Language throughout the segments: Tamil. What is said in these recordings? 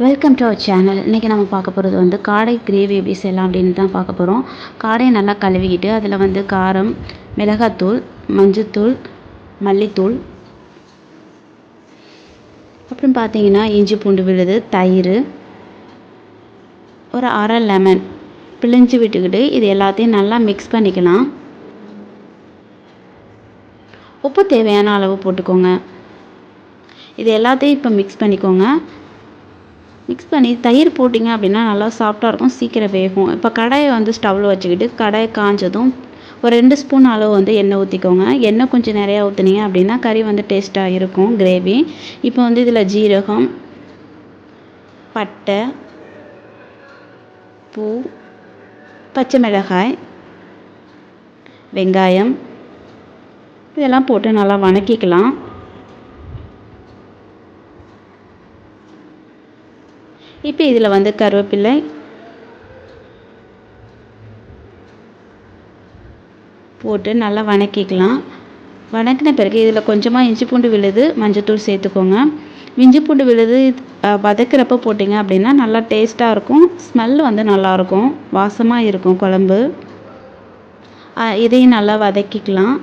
Welcome to our channel. இன்றைக்கி நம்ம பார்க்க போகிறது வந்து காடை கிரேவி எப்படி செய்யலாம் அப்படின்னு தான் பார்க்க போகிறோம். காடையை நல்லா கழுவிக்கிட்டு அதில் வந்து காரம், மிளகாத்தூள், மஞ்சத்தூள், மல்லித்தூள், அப்புறம் பார்த்தீங்கன்னா இஞ்சி பூண்டு விழுது, தயிர், ஒரு அரை லெமன் பிழிஞ்சு விட்டுக்கிட்டு இது எல்லாத்தையும் நல்லா மிக்ஸ் பண்ணிக்கலாம். உப்பு தேவையான அளவு போட்டுக்கோங்க. இது எல்லாத்தையும் இப்போ மிக்ஸ் பண்ணிக்கோங்க. மிக்ஸ் பண்ணி தயிர் போட்டிங்க அப்படின்னா நல்லா சாஃப்டாக இருக்கும், சீக்கிரம் வேகும். இப்போ கடாயை வந்து ஸ்டவ்வில் வச்சுக்கிட்டு கடாயை காஞ்சதும் ஒரு 2 ஸ்பூன் அளவு வந்து எண்ணெய் ஊற்றிக்கோங்க. எண்ணெய் கொஞ்சம் நிறையா ஊற்றுனீங்க அப்படின்னா கறி வந்து டேஸ்ட்டாக இருக்கும் கிரேவி. இப்போ வந்து இதில் ஜீரகம், பட்டை, பூ, பச்சை மிளகாய், வெங்காயம் இதெல்லாம் போட்டு நல்லா வதக்கிக்கலாம். இப்போ இதில் வந்து கருவேப்பிலை, போட்டு நல்லா வதக்கிக்கலாம். வதக்கின பிறகு இதில் கொஞ்சமாக இஞ்சி பூண்டு விழுது, மஞ்சத்தூள் சேர்த்துக்கோங்க. இஞ்சி பூண்டு விழுது வதக்கிறப்ப போட்டிங்க அப்படின்னா நல்லா டேஸ்ட்டாக இருக்கும், ஸ்மெல் வந்து நல்லாயிருக்கும், வாசமாக இருக்கும் குழம்பு. இதையும் நல்லா வதக்கிக்கலாம்.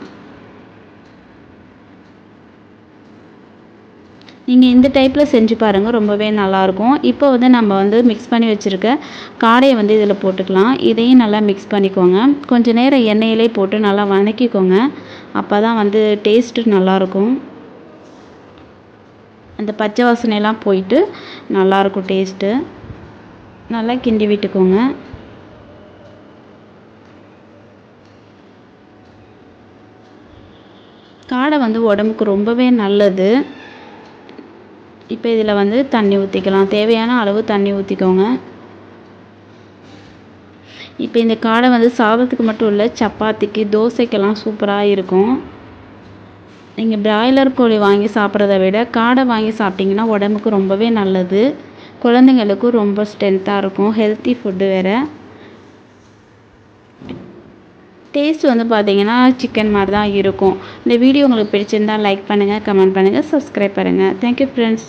நீங்கள் இந்த டைப்பில் செஞ்சு பாருங்கள், ரொம்பவே நல்லாயிருக்கும். இப்போ வந்து நம்ம வந்து மிக்ஸ் பண்ணி வச்சுருக்க காடையை வந்து இதில் போட்டுக்கலாம். இதையும் நல்லா மிக்ஸ் பண்ணிக்கோங்க. கொஞ்சம் நேரம் எண்ணெயிலே போட்டு நல்லா வதக்கிக்கோங்க. அப்போ தான் வந்து டேஸ்ட்டு நல்லாயிருக்கும். அந்த பச்சை வாசனையெல்லாம் போயிட்டு நல்லாயிருக்கும் டேஸ்ட்டு. நல்லா கிண்டி விட்டுக்கோங்க. காடை வந்து உடம்புக்கு ரொம்பவே நல்லது. இப்போ இதில் வந்து தண்ணி ஊற்றிக்கலாம். தேவையான அளவு தண்ணி ஊற்றிக்கோங்க. இப்போ இந்த காடை வந்து சாதத்துக்கு மட்டும் இல்லை, சப்பாத்திக்கு, தோசைக்கெல்லாம் சூப்பராக இருக்கும். நீங்கள் பிராய்லர் கோழி வாங்கி சாப்பிட்றத விட காடை வாங்கி சாப்பிட்டிங்கன்னா உடம்புக்கு ரொம்பவே நல்லது. குழந்தைங்களுக்கும் ரொம்ப ஸ்ட்ரென்த்தாக இருக்கும், ஹெல்த்தி ஃபுட்டு வேறு. டேஸ்ட் வந்து பார்த்திங்கன்னா சிக்கன் மாதிரி தான் இருக்கும். இந்த வீடியோ உங்களுக்கு பிடிச்சிருந்தால் லைக் பண்ணுங்கள், கமெண்ட் பண்ணுங்கள், சப்ஸ்கிரைப் பண்ணுங்கள். Thank you friends.